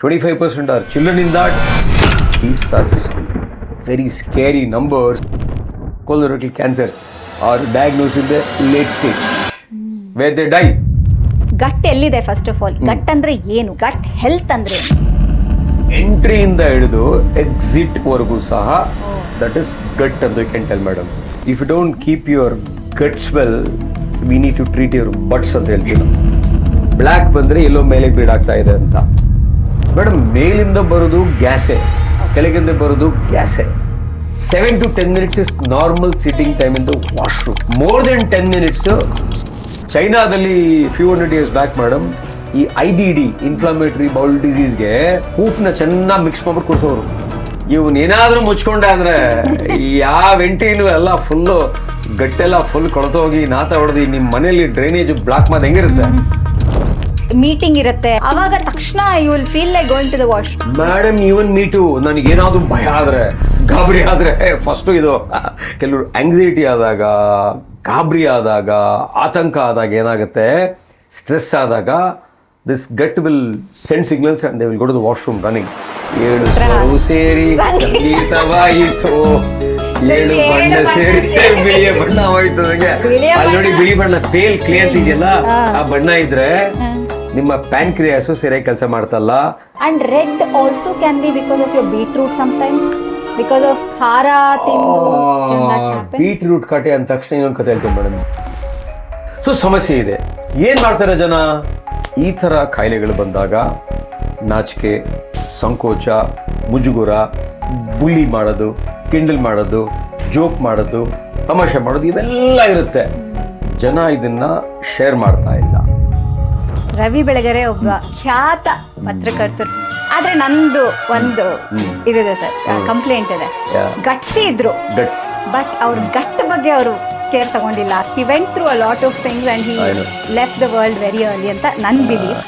25% are children in that. These are very scary numbers. Colorectal cancers are diagnosed in the late stage where they die. ಗಟ್ ಎಲ್ಲಿದೆ first of all? ಗಟ್ ಅಂದ್ರೆ ಏನು? Gut health ಅಂದ್ರೆ ಎಂಟ್ರಿಯಿಂದ ಹಿಡಿದು exit ವರೆಗೂ ಸಹ that is gut ಅಂತ you can tell madam. If you don't keep your guts well we need to treat your butts ಅಂತ ಹೇಳ್ತೀವಿ. ಬ್ಲ್ಯಾಕ್ ಬಂದ್ರೆ ಎಲ್ಲೋ ಮೇಲೆ ಬೀಡಾಗ್ತಾ ಇದೆ ಅಂತ. ಮೇಡಮ್ ಮೇಲಿಂದ ಬರೋದು ಗ್ಯಾಸೆ, ಕೆಳಗಿಂದ ಬರೋದು ಗ್ಯಾಸೆ. 7 to 10 minutes is normal sitting time in the washroom. More than 10 minutes ಚೈನಾದಲ್ಲಿ ಫ್ಯೂ 100 years ಬ್ಯಾಕ್ ಮೇಡಮ್ ಈ IBD ಇನ್ಫ್ಲಮೇಟರಿ ಬೌಲ್ ಡಿಸೀಸ್ಗೆ ಪೂಪ್ನ ಚೆನ್ನಾಗಿ ಮಿಕ್ಸ್ ಮಾಡ್ಬಿಟ್ಟು ಕೂರ್ಸೋರು. ಇವನ್ ಏನಾದ್ರೂ ಮುಚ್ಕೊಂಡೆ ಅಂದ್ರೆ ಯಾವ ಎಂಟಿನೂ ಎಲ್ಲ ಫುಲ್ಲು ಗಟ್ಟೆಲ್ಲ ಫುಲ್ ಕೊಳತೋಗಿ ನಾತ ಹೊಡೆದು ನಿಮ್ಮ ಮನೆಯಲ್ಲಿ ಡ್ರೈನೇಜ್ ಬ್ಲಾಕ್ ಮಾಡಿ ಹೆಂಗಿರುತ್ತೆ. ಮೀಟಿಂಗ್ ಇರುತ್ತೆ, ಅವಾಗ ತಕ್ಷಣ you will feel like going to the wash. Madam even me too ನನಗೇನಾದ್ರು ಭಯ ಆದ್ರೆ ಗಾಬರಿ ಆದ್ರೆ ಫಸ್ಟು ಇದು ಕೆಲವರು ಆಂಗ್ಸೈಟಿ ಆದಾಗ, ಗಾಬರಿ ಆದಾಗ, ಆತಂಕ ಆದಾಗ ಏನಾಗುತ್ತೆ, ಸ್ಟ್ರೆಸ್ ಆದಾಗ this gut will send signals and they will go to the washroom running. 7 ಸ್ವರವು ಸೇರಿ ಸಂಗೀತವಾಯಿತು, 7 ಬಣ್ಣ ಸೇರಿ ಬಿಳಿಯ ಬಣ್ಣ ಹೋಯ್ತು. ಅಲ್ಲಿ ನೋಡಿ ಬಿಳಿ ಬಣ್ಣ ಪೇಲ್ ಕ್ಲೇ ಅಂತಿದೆಯಲ್ಲ, ಆ ಬಣ್ಣ ಇದ್ರೆ ನಿಮ್ಮ ಪ್ಯಾನ್ಕ್ರಿಯಾಸು ಸರಿಯಾಗಿ ಕೆಲಸ ಮಾಡ್ತಲ್ಲ. And red also can be because of your beetroot sometimes, because of ಖಾರ ತಿಂದು. ಬೀಟ್ರೂಟ್ ಕಟೆ ಅಂದ ತಕ್ಷಣ ಇನ್ನೊಂದು ಕತೆ ಹೇಳ್ತೀನಿ ಮೇಡಮ್. ಸೊ ಸಮಸ್ಯೆ ಇದೆ. ಏನ್ ಮಾಡ್ತಾರೆ ಜನ ಈ ತರ ಕಾಯಿಲೆಗಳು ಬಂದಾಗ? ನಾಚಿಕೆ, ಸಂಕೋಚ, ಮುಜುಗುರ, ಬುಲಿ ಮಾಡೋದು, ಕಿಂಡಲ್ ಮಾಡೋದು, ಜೋಕ್ ಮಾಡೋದು, ತಮಾಷೆ ಮಾಡೋದು, ಇವೆಲ್ಲ ಇರುತ್ತೆ. ಜನ ಇದನ್ನ ಶೇರ್ ಮಾಡ್ತಾ ಇಲ್ಲ. ರವಿ ಬೆಳಗೆರೆ ಒಬ್ಬ ಖ್ಯಾತ ಪತ್ರಕರ್ತರು. ಆದ್ರೆ ನಂದು ಒಂದು ಇದಿದೆ ಸರ್, ಕಂಪ್ಲೇಂಟ್ ಇದೆ. ಗಟ್ಸಿ ಇದ್ರು, ಬಟ್ ಅವ್ರ ಗಟ್ ಬಗ್ಗೆ ಅವರು ಕೇರ್ ತಗೊಂಡಿಲ್ಲ. He went through a lot of things and he left the world very early ಅಂತ ನನ್ ಬಿಲೀಫ್.